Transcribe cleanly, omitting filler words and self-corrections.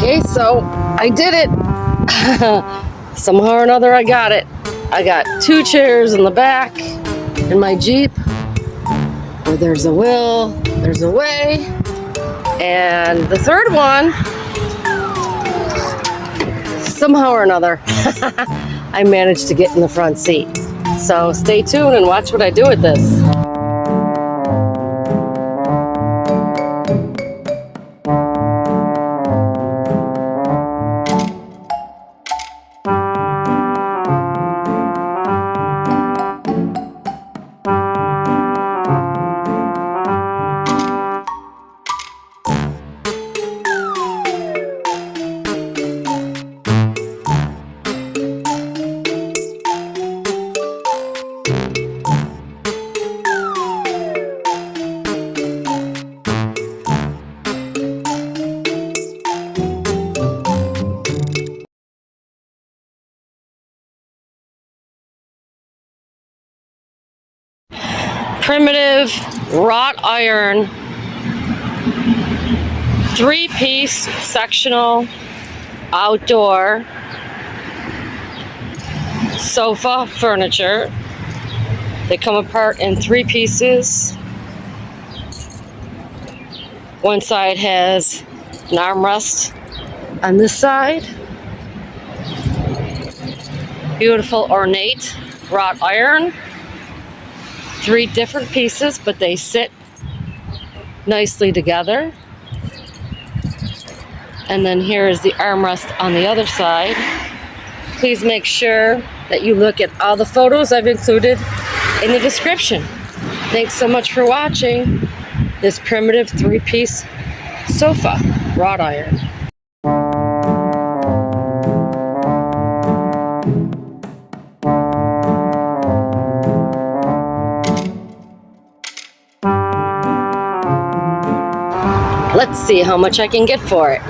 Okay, so I did it. Somehow or another I got it. I got 2 chairs in the back in my Jeep. Where there's a will, there's a way. And the third one, somehow or another, I managed to get in the front seat. So stay tuned and watch what I do with this. Primitive wrought iron 3-piece sectional outdoor sofa furniture. They come apart in 3 pieces. One side has an armrest on this side. Beautiful ornate wrought iron. 3 different pieces, but they sit nicely together. And then here is the armrest on the other side. Please make sure that you look at all the photos I've included in the description. Thanks so much for watching this primitive 3-piece sofa, wrought iron. Let's see how much I can get for it.